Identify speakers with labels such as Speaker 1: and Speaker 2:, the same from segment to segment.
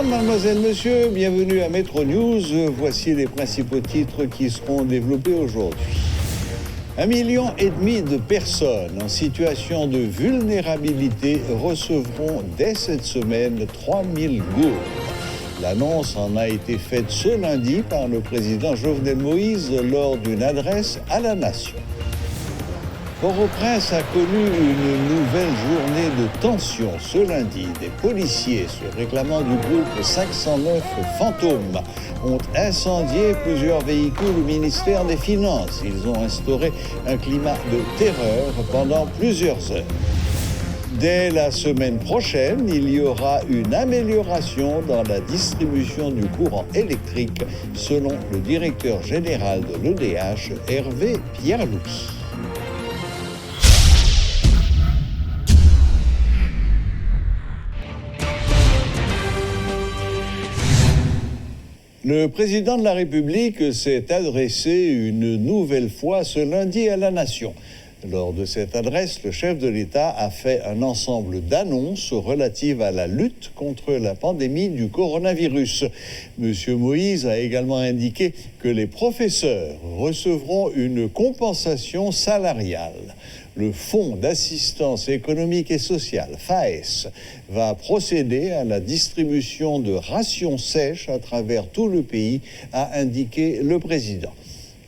Speaker 1: Mesdames, Mademoiselles, Messieurs, bienvenue à Métro News. Voici les principaux titres qui seront développés aujourd'hui. 1,5 million de personnes en situation de vulnérabilité recevront dès cette semaine 3000 gourdes. L'annonce en a été faite ce lundi par le président Jovenel Moïse lors d'une adresse à la nation. Port-au-Prince a connu une nouvelle journée de tension ce lundi. Des policiers se réclamant du groupe 509 Fantôme ont incendié plusieurs véhicules au ministère des Finances. Ils ont instauré un climat de terreur pendant plusieurs heures. Dès la semaine prochaine, il y aura une amélioration dans la distribution du courant électrique, selon le directeur général de l'EDH, Hervé Pierre-Louis. Le président de la République s'est adressé une nouvelle fois ce lundi à la nation. Lors de cette adresse, le chef de l'État a fait un ensemble d'annonces relatives à la lutte contre la pandémie du coronavirus. Monsieur Moïse a également indiqué que les professeurs recevront une compensation salariale. Le Fonds d'assistance économique et sociale, FAES, va procéder à la distribution de rations sèches à travers tout le pays, a indiqué le président.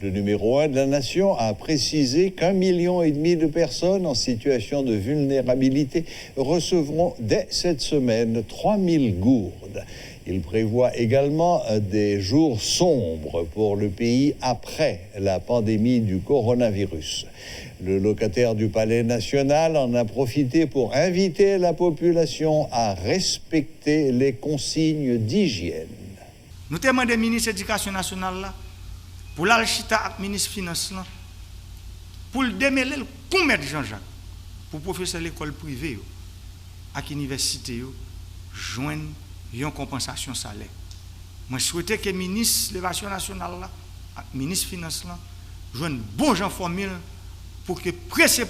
Speaker 1: Le numéro 1 de la nation a précisé qu'1,5 million de personnes en situation de vulnérabilité recevront dès cette semaine 3000 gourdes. Il prévoit également des jours sombres pour le pays après la pandémie du coronavirus. Le locataire du Palais national en a profité pour inviter la population à respecter les consignes d'hygiène.
Speaker 2: Nous demandons au ministre de l'Éducation nationale là, pour l'Alchita avec le ministre des Finances là, pour démêler le combien de Jean-Jacques, pour professeurs de l'école privée à l'université, joindre une compensation salaire. Moi, je souhaitais que le ministre de l'Éducation nationale, le ministre des Finances, joignent bon genre formule pour que pressé,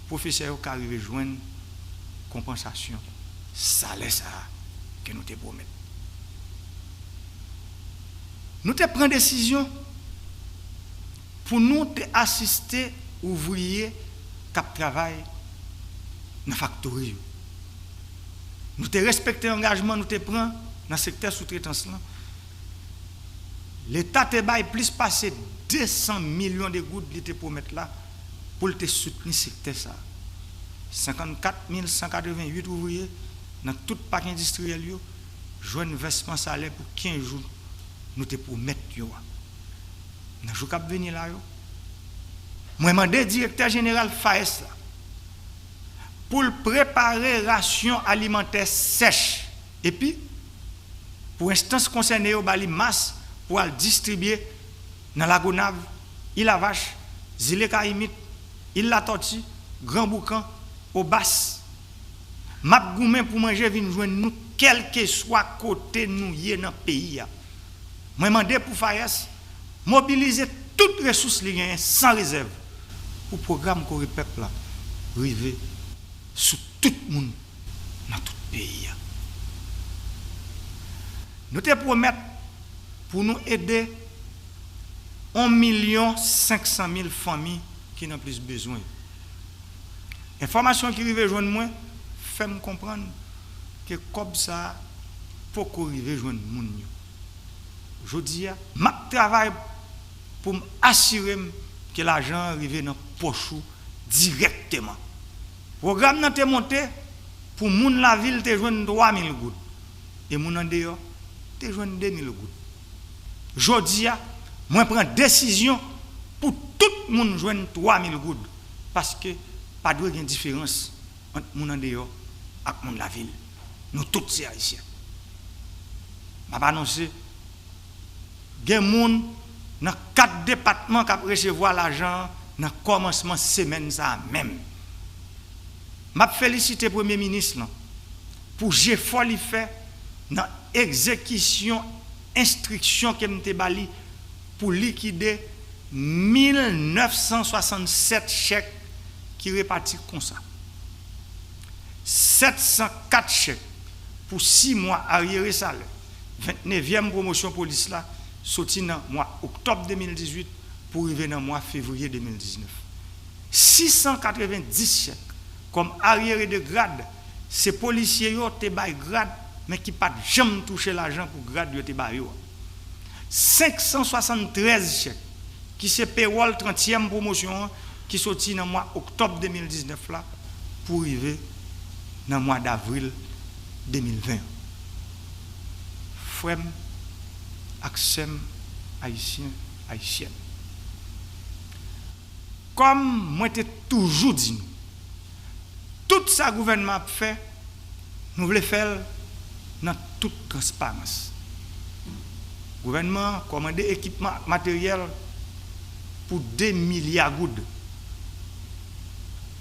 Speaker 2: professeurs arrivent à joindre compensation salaire ça que nous te promettons. Nous te prenons décision pour nous te assister ouvriers qui travaillent dans la factory. Nous te respecter l'engagement, nous te prenons dans le secteur sous-traitance. L'État te baille plus passer 200 millions de gouttes de te promettre là pour te soutenir le secteur ça. 54 188 ouvriers dans tout le parc industriel, joignent un versement salaire pour 15 jours. Nous te promettons. Dans le jour qui venir là, moi, je demande au directeur général FAES pour préparer ration alimentaire sèche. Et puis, pour instance concernée, au bali masse pour le distribuer dans la Gonave, il la vache, Zile Kaimit, il la tortue, Grand Boucan, au Basse. Map goumen pour manger, vin joindre nous, quel que soit côté nous y dans le pays. Je demande pour FAES mobiliser toutes les ressources sans réserve pour le programme qu'on répète là, arriver sur tout le monde dans tout le pays. Nous te promettons pour nous aider 1 500 000 familles qui n'ont plus besoin. L'information qui arrive joindre moi fait me comprendre que comme ça, pour qu'on arrive joindre le monde. Je dis, je travaille pour m'assurer que l'argent arrive dans le poche directement. Le programme est monté pour que la ville te joigne 3 000 gouttes. Et moun en dehors, te joigne 2 000 gouttes. Je dis, je prends décision pour tout le monde joigne 3 000 gouttes. Parce que pas de différence entre moun en dehors et moun la ville. Nous tous ces haïtiens. Je vais annoncer. Il y a des gens dans 4 départements qui recevoir l'argent dans le commencement de la semaine. Même. Je félicite le Premier ministre pour l'effort qu'il fait dans l'exécution, instruction qu'il a bali pour liquider 1967 chèques qui répartis comme ça. 704 chèques pour 6 mois arriéré salaire. 29e promotion police là, sorti dans le mois octobre 2018 pour arriver dans le mois février 2019. 690 chèques comme arriéré de grade, ces policiers ont été bail grade, mais qui pas jamais touché l'argent pour grade de bail. 573 chèques qui c'est payroll 30e promotion qui sorti dans le mois octobre 2019 là pour arriver dans le mois d'avril 2020. Frères, accem, haïtiens, haïtiennes. Comme moi t'ai toujours dit, tout ça gouvernement a fait, nous voulons faire dans toute transparence. Le gouvernement a commandé équipement matériel pour 2 milliards de goudes.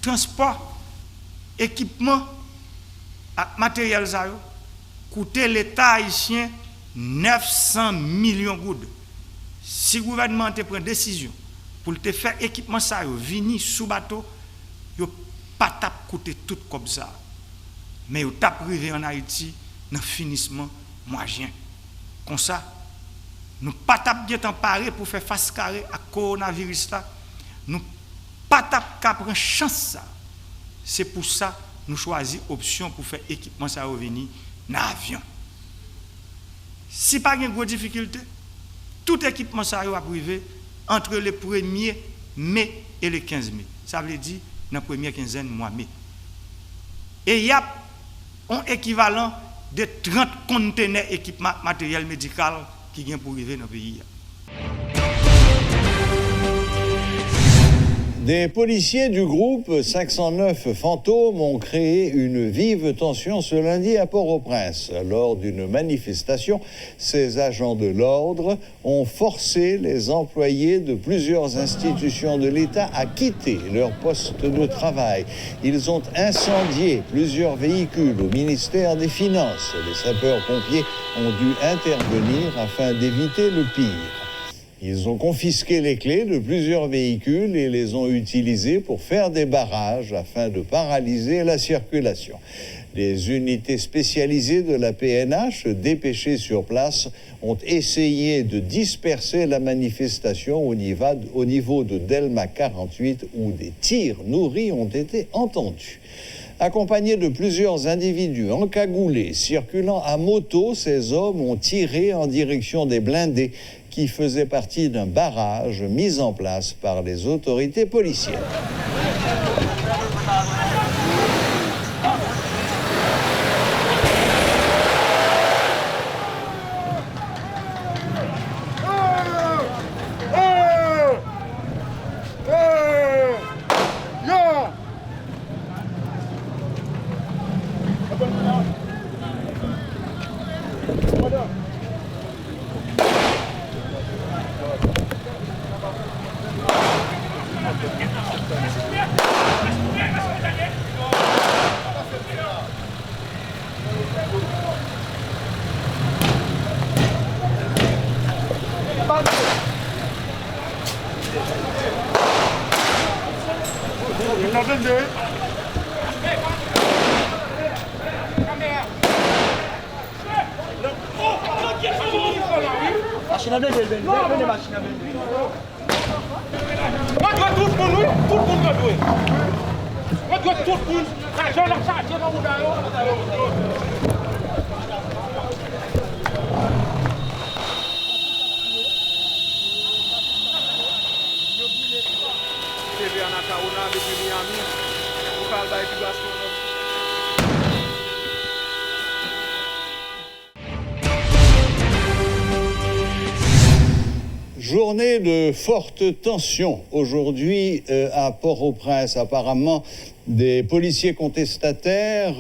Speaker 2: Transport, équipement, matériel, ça a coûté l'État haïtien 900 millions de goudes. Si le gouvernement te prend décision pour te faire équipement, ça venir sous bateau, il pas tap coûter tout comme ça. Mais il tap privé en Haïti dans le finissement moyen. Comme ça, nous pas tap bien paré pour faire face carré à coronavirus là. Nous pas tap qu'à prendre chance ça. C'est pour ça nous choisissons option pour faire équipement ça revenir dans l'avion. Si pas une grosse difficulté, tout équipement ça va privé entre le 1er mai et le 15 mai. Ça veut dire dans la première quinzaine mois mai. Et il y a un équivalent de 30 conteneurs équipement matériel médical qui vient pour arriver dans le pays.
Speaker 1: Des policiers du groupe 509 Fantômes ont créé une vive tension ce lundi à Port-au-Prince. Lors d'une manifestation, ces agents de l'ordre ont forcé les employés de plusieurs institutions de l'État à quitter leur poste de travail. Ils ont incendié plusieurs véhicules au ministère des Finances. Les sapeurs-pompiers ont dû intervenir afin d'éviter le pire. Ils ont confisqué les clés de plusieurs véhicules et les ont utilisées pour faire des barrages afin de paralyser la circulation. Des unités spécialisées de la PNH, dépêchées sur place, ont essayé de disperser la manifestation au niveau de Delma 48 où des tirs nourris ont été entendus. Accompagnés de plusieurs individus encagoulés circulant à moto, ces hommes ont tiré en direction des blindés qui faisaient partie d'un barrage mis en place par les autorités policières. Journée de forte tension aujourd'hui à Port-au-Prince. Apparemment, des policiers contestataires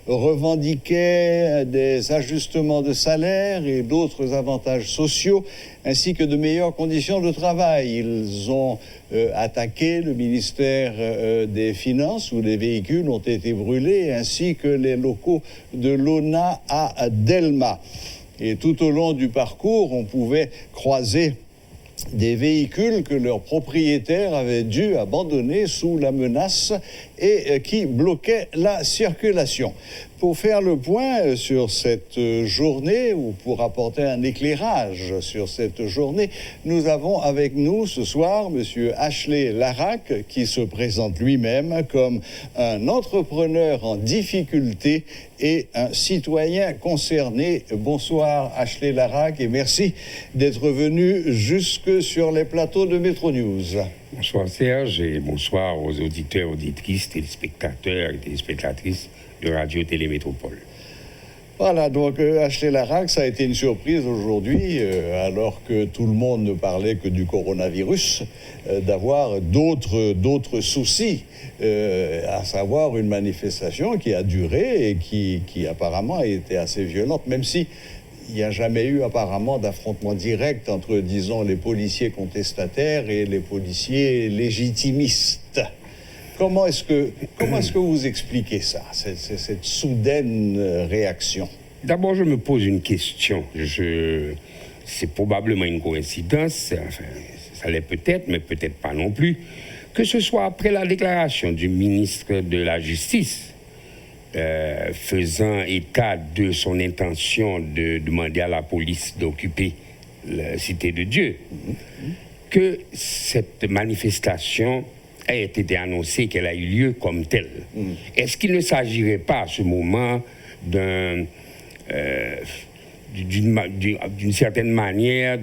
Speaker 1: revendiquaient des ajustements de salaire et d'autres avantages sociaux, ainsi que de meilleures conditions de travail. Ils ont attaqué le ministère des Finances, où les véhicules ont été brûlés, ainsi que les locaux de l'ONA à Delma. Et tout au long du parcours, on pouvait croiser des véhicules que leurs propriétaires avaient dû abandonner sous la menace et qui bloquaient la circulation. Pour faire le point sur cette journée, ou pour apporter un éclairage sur cette journée, nous avons avec nous ce soir M. Ashley Larac, qui se présente lui-même comme un entrepreneur en difficulté et un citoyen concerné. Bonsoir Ashley Larac et merci d'être venu jusque sur les plateaux de Métro News.
Speaker 3: Bonsoir Serge et bonsoir aux auditeurs, auditrices, téléspectateurs et téléspectatrices de Radio Télé Métropole.
Speaker 1: Voilà, donc Ashley Larac, ça a été une surprise aujourd'hui, alors que tout le monde ne parlait que du coronavirus, d'avoir d'autres soucis, à savoir une manifestation qui a duré et qui apparemment a été assez violente, même si il n'y a jamais eu apparemment d'affrontement direct entre, disons, les policiers contestataires et les policiers légitimistes. Comment est-ce que vous expliquez ça, cette soudaine réaction?
Speaker 3: D'abord, je me pose une question. C'est probablement une coïncidence, enfin, ça l'est peut-être, mais peut-être pas non plus, que ce soit après la déclaration du ministre de la Justice, faisant état de son intention de demander à la police d'occuper la Cité de Dieu, que cette manifestation a été annoncée, qu'elle a eu lieu comme telle. Est-ce qu'il ne s'agirait pas à ce moment d'une certaine manière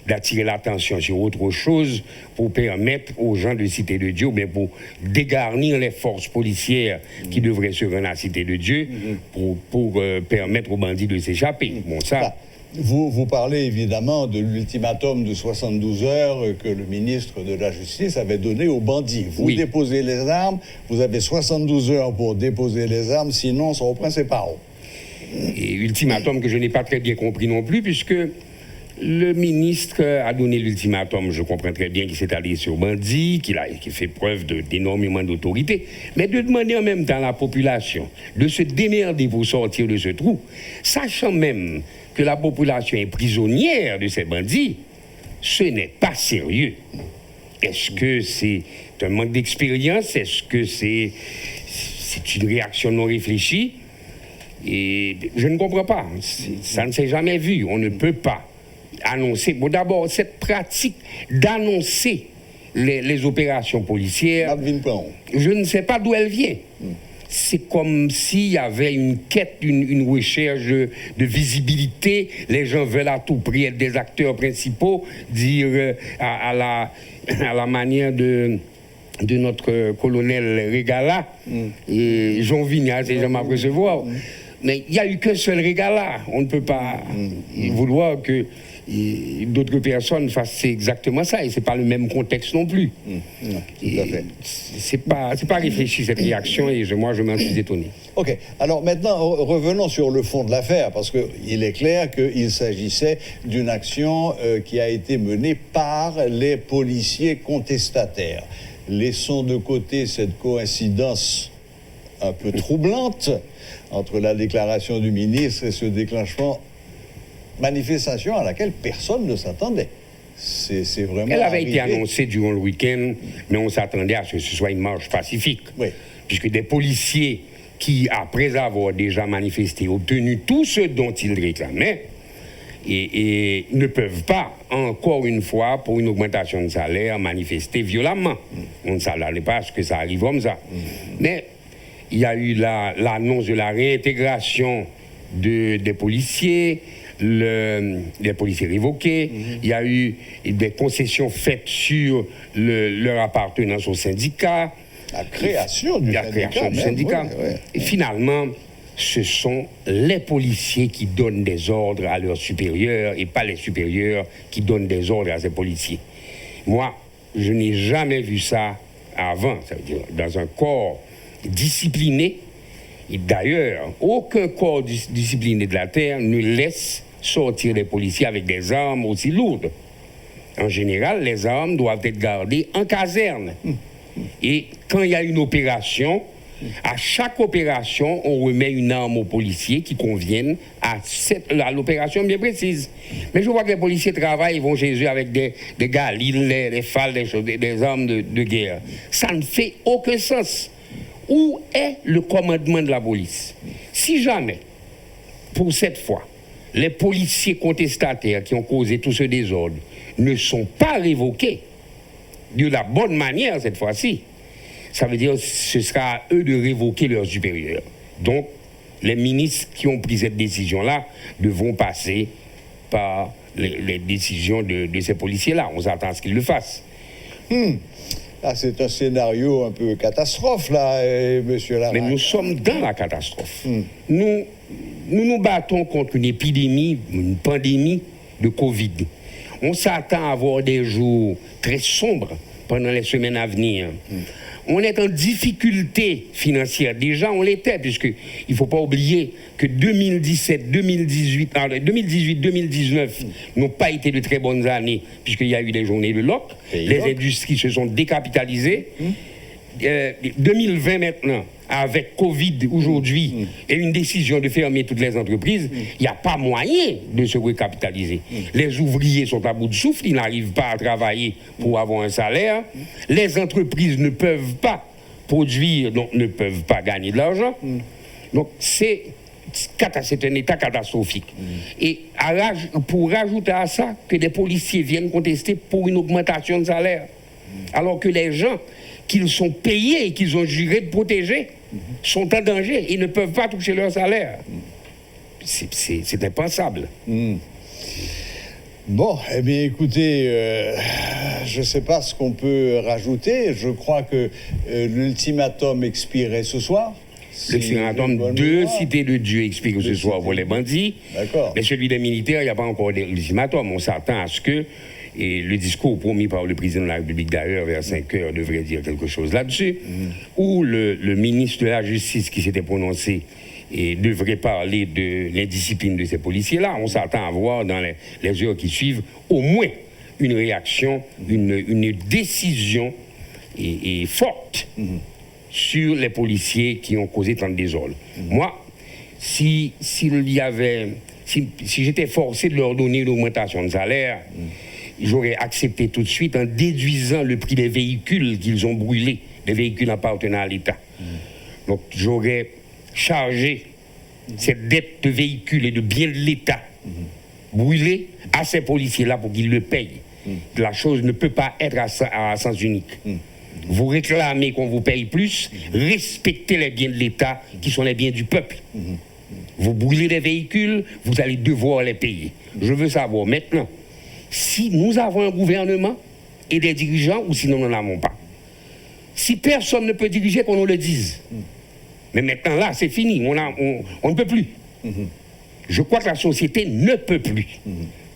Speaker 3: d'attirer l'attention sur autre chose pour permettre aux gens de Cité de Dieu, ou bien pour dégarnir les forces policières qui devraient se rendre à Cité de Dieu pour permettre aux bandits de s'échapper? Bon, ça...
Speaker 1: Vous parlez évidemment de l'ultimatum de 72 heures que le ministre de la Justice avait donné aux bandits. Vous déposez les armes, vous avez 72 heures pour déposer les armes, sinon ça reprend ses paroles.
Speaker 3: Et ultimatum que je n'ai pas très bien compris non plus, puisque le ministre a donné l'ultimatum, je comprends très bien qu'il s'est allé sur bandit, qu'il fait preuve d'énormément d'autorité, mais de demander en même temps à la population de se démerder pour sortir de ce trou, sachant même que la population est prisonnière de ces bandits, ce n'est pas sérieux. Est-ce que c'est un manque d'expérience? Est-ce que c'est une réaction non réfléchie? Et je ne comprends pas. Ça ne s'est jamais vu. On ne peut pas annoncer. Bon, d'abord, cette pratique d'annoncer les opérations policières, je ne sais pas d'où elle vient. C'est comme s'il y avait une quête, une recherche de visibilité. Les gens veulent à tout prix être des acteurs principaux, dire à la manière de notre colonel Régala, et Jean Vignas et Jean-Marc Recevoir. Mais il n'y a eu qu'un seul Régala. On ne peut pas vouloir que d'autres personnes fassent exactement ça, et c'est pas le même contexte non plus.
Speaker 1: Non, tout à fait.
Speaker 3: C'est pas réfléchi cette réaction, et moi je m'en suis étonné.
Speaker 1: Ok, alors maintenant revenons sur le fond de l'affaire, parce qu'il est clair qu'il s'agissait d'une action qui a été menée par les policiers contestataires. Laissons de côté cette coïncidence un peu troublante entre la déclaration du ministre et ce déclenchement, manifestation à laquelle personne ne s'attendait. C'est vraiment...
Speaker 3: Elle avait été annoncée durant le week-end, mais on s'attendait à ce que ce soit une marche pacifique.
Speaker 1: Oui.
Speaker 3: Puisque des policiers qui, après avoir déjà manifesté, obtenu tout ce dont ils réclamaient, et ne peuvent pas, encore une fois, pour une augmentation de salaire, manifester violemment. On ne s'attendait pas à ce que ça arrive comme ça. Mais il y a eu l'annonce de la réintégration des policiers, les policiers révoqués. Il y a eu des concessions faites sur leur appartenance au syndicat.
Speaker 1: La création du syndicat. Oui.
Speaker 3: Et finalement, ce sont les policiers qui donnent des ordres à leurs supérieurs et pas les supérieurs qui donnent des ordres à ces policiers. Moi, je n'ai jamais vu ça avant. Ça veut dire, dans un corps discipliné, et d'ailleurs, aucun corps discipliné de la Terre ne laisse sortir les policiers avec des armes aussi lourdes. En général, les armes doivent être gardées en caserne. Et quand il y a une opération, à chaque opération, on remet une arme aux policiers qui conviennent à l'opération bien précise. Mais je vois que les policiers travaillent, ils vont chez eux avec des galils, des phalles, des armes de guerre. Ça ne fait aucun sens. Où est le commandement de la police? Si jamais, pour cette fois, les policiers contestataires qui ont causé tout ce désordre ne sont pas révoqués de la bonne manière cette fois-ci, ça veut dire que ce sera à eux de révoquer leurs supérieurs. Donc, les ministres qui ont pris cette décision-là devront passer par les décisions de ces policiers-là. On s'attend à ce qu'ils le fassent.
Speaker 1: Ah, c'est un scénario un peu catastrophe, là, monsieur Larac.
Speaker 3: Mais nous sommes dans la catastrophe. Nous battons contre une épidémie, une pandémie de Covid. On s'attend à avoir des jours très sombres pendant les semaines à venir. On est en difficulté financière. Déjà, on l'était, puisqu'il ne faut pas oublier que 2017, 2018, 2019 n'ont pas été de très bonnes années, puisqu'il y a eu des journées de loc. Les industries se sont décapitalisées. 2020 maintenant, avec Covid aujourd'hui, et une décision de fermer toutes les entreprises, il n'y a pas moyen de se recapitaliser. Les ouvriers sont à bout de souffle, ils n'arrivent pas à travailler pour avoir un salaire. Les entreprises ne peuvent pas produire, donc ne peuvent pas gagner de l'argent. Donc c'est un état catastrophique. Et pour rajouter à ça que des policiers viennent contester pour une augmentation de salaire, alors que les gens qu'ils sont payés et qu'ils ont juré de protéger sont en danger et ne peuvent pas toucher leur salaire. C'est impensable.
Speaker 1: Bon, eh bien, écoutez, je ne sais pas ce qu'on peut rajouter. Je crois que l'ultimatum expirait ce soir.
Speaker 3: L'ultimatum de Cité de Dieu expire ce soir pour les bandits.
Speaker 1: D'accord.
Speaker 3: Mais celui des militaires, il n'y a pas encore d'ultimatum. On s'attend à ce que, et le discours promis par le président de la République d'ailleurs vers 5 heures devrait dire quelque chose là-dessus, où le ministre de la Justice qui s'était prononcé et devrait parler de l'indiscipline de ces policiers-là. On s'attend à voir dans les heures qui suivent au moins une réaction, une décision et forte sur les policiers qui ont causé tant de désordre. Moi, si j'étais forcé de leur donner une augmentation de salaire, j'aurais accepté tout de suite en déduisant le prix des véhicules qu'ils ont brûlés, des véhicules appartenant à l'État. Donc j'aurais chargé cette dette de véhicules et de biens de l'État brûlés à ces policiers-là pour qu'ils le payent. La chose ne peut pas être à sens unique. Vous réclamez qu'on vous paye plus, respectez les biens de l'État qui sont les biens du peuple. Vous brûlez des véhicules, vous allez devoir les payer. Je veux savoir maintenant si nous avons un gouvernement et des dirigeants ou si nous n'en avons pas. Si personne ne peut diriger, qu'on nous le dise. Mais maintenant, là, c'est fini. On ne peut plus. Je crois que la société ne peut plus.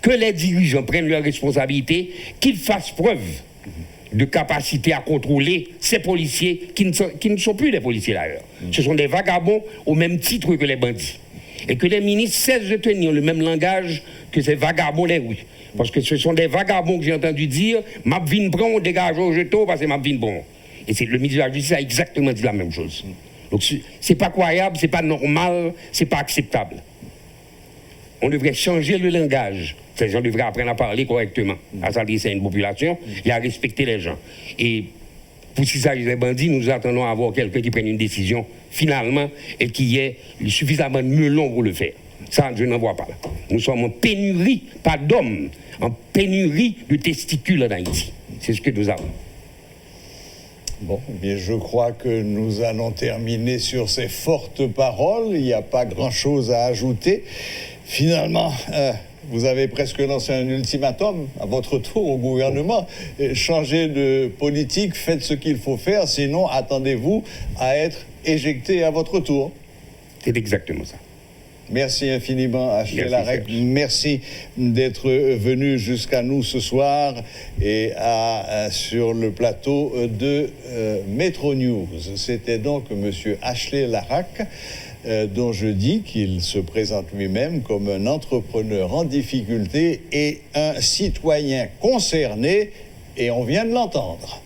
Speaker 3: Que les dirigeants prennent leurs responsabilités, qu'ils fassent preuve de capacité à contrôler ces policiers qui ne sont plus des policiers d'ailleurs. Ce sont des vagabonds au même titre que les bandits. Et que les ministres cessent de tenir le même langage que ces vagabonds les rues. Parce que ce sont des vagabonds que j'ai entendu dire « M'a vin prend, dégage au jeton parce que m'a vin bon ». Et le ministre de la Justice a exactement dit la même chose. Donc c'est pas croyable, c'est pas normal, c'est pas acceptable. On devrait changer le langage. Ces gens devraient apprendre à parler correctement, à s'adresser à une population et à respecter les gens. Et pour ce qui s'agit des bandits, nous attendons à avoir quelqu'un qui prenne une décision finalement et qui ait suffisamment de melon pour le faire. Ça, je n'en vois pas là. Nous sommes en pénurie, pas d'hommes, en pénurie de testicules en Haïti. C'est ce que nous avons.
Speaker 1: Bon, bien, je crois que nous allons terminer sur ces fortes paroles. Il n'y a pas grand-chose à ajouter. Finalement, vous avez presque lancé un ultimatum à votre tour au gouvernement. Changez de politique, faites ce qu'il faut faire, sinon attendez-vous à être éjecté à votre tour.
Speaker 3: C'est exactement ça.
Speaker 1: Merci infiniment, Ashley Larac. Merci d'être venu jusqu'à nous ce soir et sur le plateau de Metro News. C'était donc monsieur Ashley Larac, dont je dis qu'il se présente lui-même comme un entrepreneur en difficulté et un citoyen concerné, et on vient de l'entendre.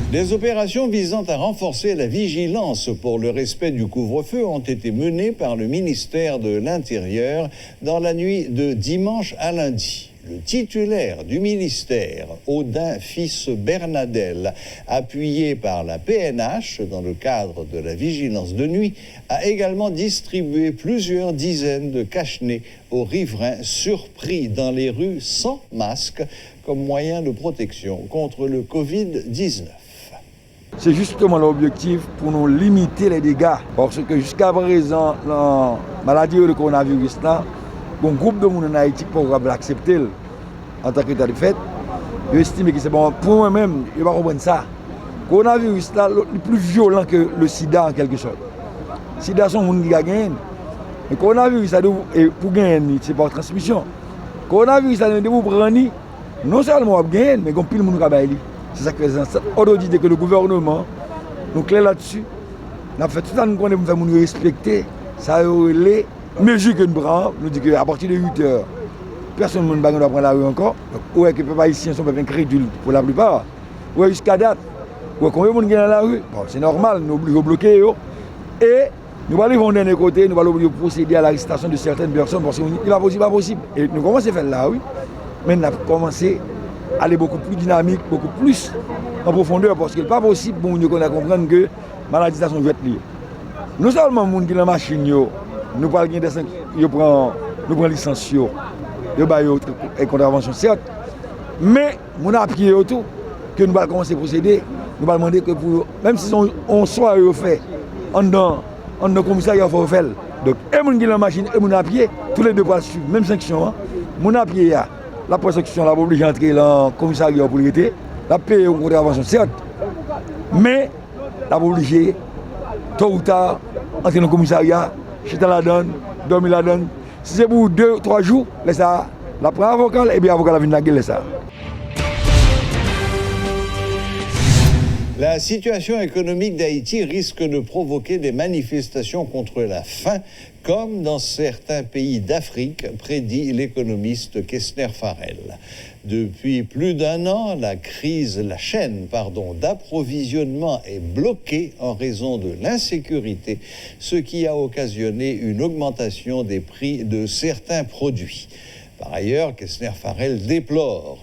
Speaker 1: Des opérations visant à renforcer la vigilance pour le respect du couvre-feu ont été menées par le ministère de l'Intérieur dans la nuit de dimanche à lundi. Le titulaire du ministère, Audin Fils Bernadel, appuyé par la PNH dans le cadre de la vigilance de nuit, a également distribué plusieurs dizaines de cache-nez aux riverains surpris dans les rues sans masque comme moyen de protection contre le Covid-19.
Speaker 4: C'est justement l'objectif pour nous limiter les dégâts. Parce que jusqu'à présent, la maladie de coronavirus, un groupe de monde en Haïti pour l'accepter en tant qu'état de fait. Je estime que c'est bon. Pour moi-même, je ne vais pas comprendre ça. Le coronavirus est plus violent que le sida en quelque sorte. Le sida, c'est un monde qui gagne. Le coronavirus, pour gagner, c'est par transmission. Le coronavirus, c'est pour prendre, non seulement pour gagner, mais pour pile le monde qui gagne. C'est ça que fait sens. On dit que le gouvernement, nous clair là-dessus, nous avons fait tout le temps pour faire nous respecter. Ça les mesures que nous prenons. Nous disons qu'à partir de 8 heures, personne ne doit prendre la rue encore. Donc, ouais, que les peuple haïtien sont incrédules pour la plupart. Ouais, jusqu'à date, ouais, combien de monde dans la rue? Bon, c'est normal, nous obligons de bloquer. Et nous allons d'un côté, nous allons procéder à l'arrestation de certaines personnes parce qu'il n'est pas possible. Et nous commençons à faire là, oui. Mais nous avons commencé à aller beaucoup plus dynamique, beaucoup plus en profondeur parce qu'il n'est pas possible pour nous comprendre que la maladie sont jouées liées. Non seulement les gens qui sont dans la machine, nous parlons des gens qui prennent licence, ils ont une contravention, certes, mais nous avons appuyé autour que nous allons commencer à procéder. Nous allons demander que même si on soit fait, en dans commissariat, il faut faire. Donc, et les gens qui sont dans la machine et les gens à pied, tous les deux vont suivre, même sanction. Les gens à pied, la prosecution l'a obligé d'entrer dans le commissariat pour l'été. La paix est une contravention, certes, mais l'a obligé, tôt ou tard, entrer dans le commissariat, jeter la donne, dormir la donne. Si c'est pour 2-3 jours, ça, la prend avocat, et bien l'avocat vient de ça.
Speaker 1: La situation économique d'Haïti risque de provoquer des manifestations contre la faim, comme dans certains pays d'Afrique, prédit l'économiste Kessner Farrell. Depuis plus d'un an, la chaîne d'approvisionnement est bloquée en raison de l'insécurité, ce qui a occasionné une augmentation des prix de certains produits. Par ailleurs, Kessner Farrell déplore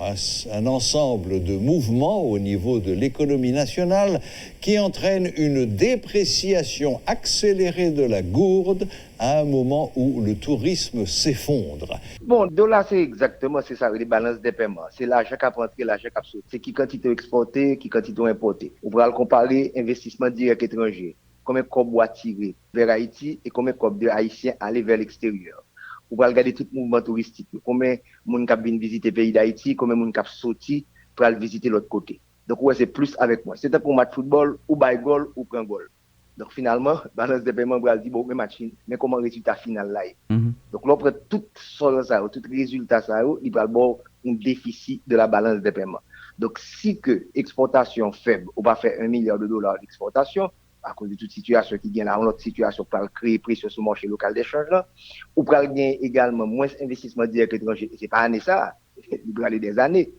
Speaker 1: un ensemble de mouvements au niveau de l'économie nationale qui entraînent une dépréciation accélérée de la gourde à un moment où le tourisme s'effondre.
Speaker 5: Bon, dollar, c'est exactement ça, les balances des paiements. C'est l'argent qui a rentré, l'argent qui a sorti. C'est qui quantité exportée, qui quantité importée. On va comparer investissement direct étranger. Combien de cob tiré vers Haïti et combien de cob de Haïtiens aller vers l'extérieur. On va regarder tout le mouvement touristique. Combien de gens qui viennent visiter le pays d'Haïti, combien de gens qui sont sortis pour aller visiter l'autre côté. Donc, ouais, c'est plus avec moi. C'était pour match football, ou by goal, ou prend goal. Donc, finalement, balance de paiement, on va dire, bon, mais match, mais comment le résultat final là? Donc, là, après tout ça, tout résultat, ça, il va avoir un déficit de la balance de paiement. Donc, si que exportation faible, on va faire $1 milliard d'exportation, à cause de toute situation qui vient là, une autre situation pour créer pression sur le marché local d'échange là, ou pour gagner également moins d'investissement direct étranger. C'est pas année ça, il va aller des années.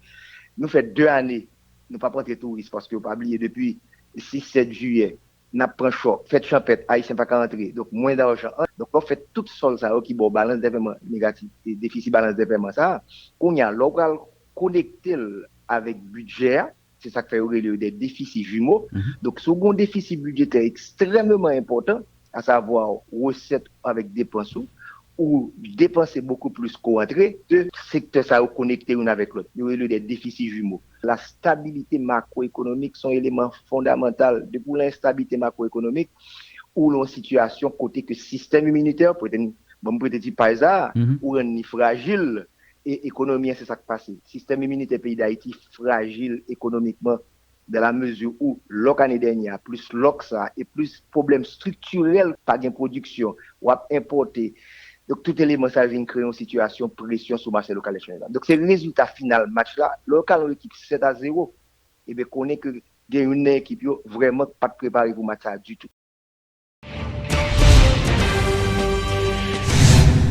Speaker 5: Nous fait 2 années, nous pas prendre touristes parce que vous pas oublier depuis 6-7 juillet, n'a pris choc, fait champêtre, haïtien pas rentrer, donc moins d'argent. Donc on fait tout ça qui bon balance de paiement négatif, déficit balance de paiement ça, qu'on y a local connecté avec budget. C'est ça qui fait des déficits jumeaux. Donc, ce bon déficit budgétaire extrêmement important, à savoir recettes avec dépenses, ou dépenser beaucoup plus qu'entrée, deux secteurs ça connectés l'un avec l'autre. Il y a des déficits jumeaux. La stabilité macroéconomique sont éléments fondamentaux. Depuis l'instabilité macroéconomique, ou l'on situation côté que système immunitaire, peut-être dire par hasard, ou un fragile. Et économie, c'est ça qui passe. Système immunitaire pays d'Haïti fragile économiquement dans la mesure où l'année dernière, plus ça et plus problème structurel, pas de production, ou à importer. Donc, tout élément, ça vient créer une situation de pression sur le marché local. Donc, c'est le résultat final match là. Local, l'équipe 7-0, et bien, qu'on est que il y a une équipe vraiment pas préparée pour match du tout.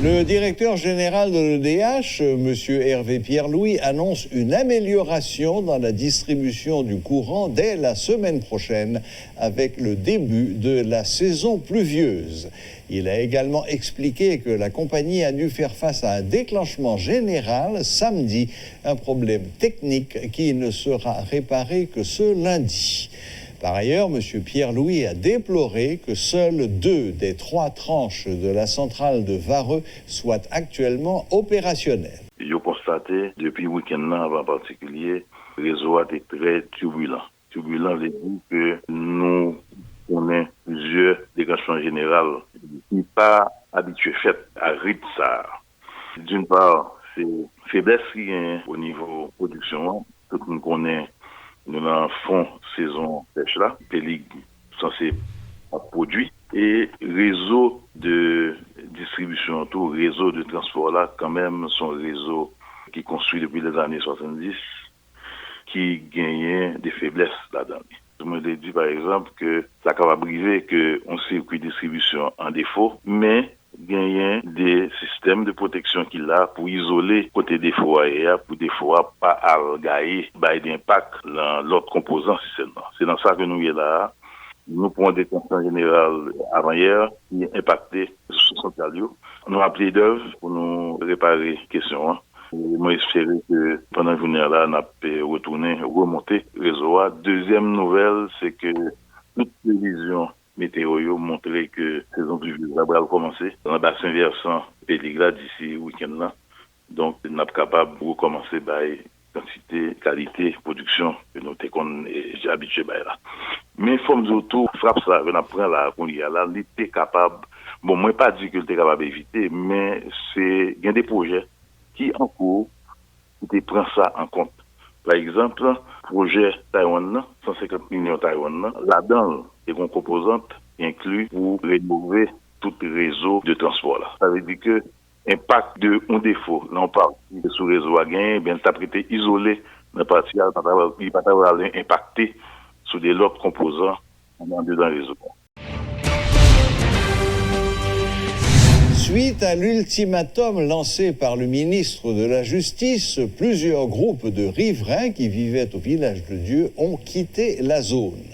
Speaker 1: Le directeur général de l'EDH, M. Hervé Pierre-Louis, annonce une amélioration dans la distribution du courant dès la semaine prochaine avec le début de la saison pluvieuse. Il a également expliqué que la compagnie a dû faire face à un déclenchement général samedi, un problème technique qui ne sera réparé que ce lundi. Par ailleurs, M. Pierre-Louis a déploré que seules 2 des 3 tranches de la centrale de Vareux soient actuellement opérationnelles.
Speaker 6: J'ai constaté, depuis le week-end en particulier, le réseau a été très turbulent. Turbulent veut dire que nous connaissons plusieurs déclenchements généraux qui ne sont pas habitués à rythme ça. D'une part, c'est faiblesse qui est au niveau production. Tout le monde connaît. Nous avons fond saison pêche là, pélig censé produire et réseau de distribution, tout réseau de transport là, quand même, son réseau qui est construit depuis les années 70, qui gagnait des faiblesses là-dedans. Je me dis par exemple que ça va briver qu'on circuit de distribution en défaut, mais gagner des systèmes de protection qu'il a pour isoler côté des foyers, pour des fois pas algailler, d'impact dans l'autre composant système. C'est dans ça que nous sommes là. Nous prenons des tensions générales avant-hier qui ont impacté sur central. Nous avons appelé d'œuvre pour nous réparer la question. Moi, j'espère que pendant la journée là, on a pu retourner, remonter le réseau. Deuxième nouvelle, c'est que toute prévision météo montrer que la saison pluvieuse va commencer dans le bassin versant Péligla d'ici le week-end là. Donc, nous sommes capables de recommencer par quantité, qualité, production que nous sommes habitués là. Mais il faut nous autour, frappe ça, on apprend là, qu'on y a là, on est capable, bon, moi, pas dire que tu es capable d'éviter, mais il y a des projets qui, en cours, qui prennent ça en compte. Par exemple, projet Taïwan, 150 millions Taïwan, là-dedans, il y a une composante inclue pour rénover tout le réseau de transport. Là. Ça veut dire que l'impact de un défaut, là on parle sur le réseau à gain, bien ça peut être isolé dans la partie, il va pas impacter sur des autres composants dans le réseau.
Speaker 1: Suite à l'ultimatum lancé par le ministre de la Justice, plusieurs groupes de riverains qui vivaient au village de Dieu ont quitté la zone.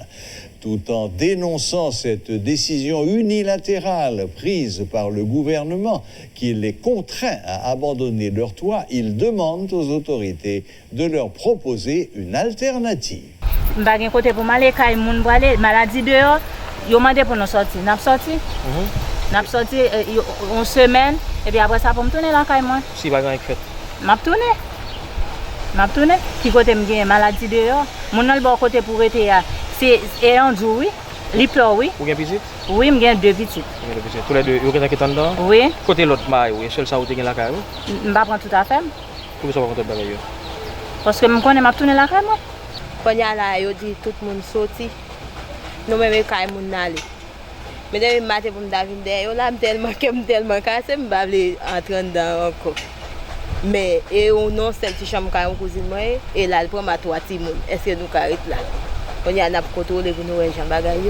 Speaker 1: Tout en dénonçant cette décision unilatérale prise par le gouvernement qui les contraint à abandonner leur toit, ils demandent aux autorités de leur proposer une alternative.
Speaker 7: Je ne suis côté pour m'aller quand il maladie dehors, ils ont demandé pour nous sortir. Nous avons sorti. Nous avons sorti une semaine et puis après ça pour me tourner là quand moi.
Speaker 8: Si pas grand fait.
Speaker 7: M'a tourné. Qui côté me gagne maladie dehors. Mon nan le bon côté pour être c'est un jour oui. Li pleure oui.
Speaker 8: Ou bien petite?
Speaker 7: Oui, me gagne 2 petites.
Speaker 8: Tous les deux, vous êtes qui dedans?
Speaker 7: Oui.
Speaker 8: Côté l'autre maille, oui, seul ça vous gagne la caille.
Speaker 7: Je pas prendre tout à fait.
Speaker 8: Pour ça vous comptez bagaille.
Speaker 7: Parce que me connais m'a tourner la caille moi.
Speaker 9: Quand y a là, yo dit tout le monde sorti. Nous même caille moun aller. Mais depuis matin pour me daviner, yo là tellement cassé, me pas aller entrer dedans encore. Mais et on non celle qui chambre quand cousine moi et là elle prend ma trois petits moun. Est-ce que nous carré là? On y a n'a contrôler pour nous Jean bagaille.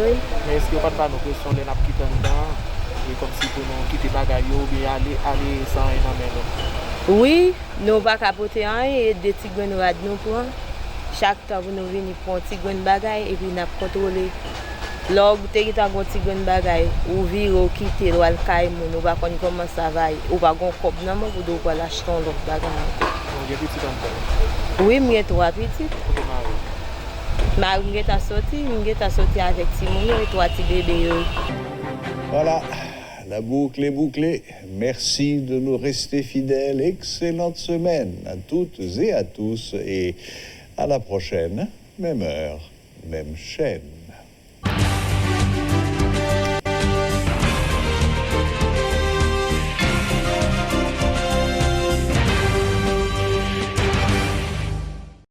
Speaker 8: Mais est-ce que pas pas nous question les n'a quitter dedans et comme si pour nous quitter bagaille ou bien aller sans rien en main.
Speaker 9: Oui, nous pas capoter rien et des petits grains nous pour chaque temps vous nous venir prendre petit grain bagaille et puis n'a contrôler. Lors où tu as un petit grain bagaille ou vire ou quitter ou al caille moun ou pas connait comment ça va ou pas gon cop nan moi pour doit l'acheter l'autre bagaille.
Speaker 8: Vous avez petit encore?
Speaker 9: Oui, moi 3 petites. Ma m'geta sorti avec Timon et 3 petits bébés.
Speaker 1: Voilà, la boucle est bouclée. Merci de nous rester fidèles. Excellente semaine à toutes et à tous et à la prochaine, même heure, même chaîne.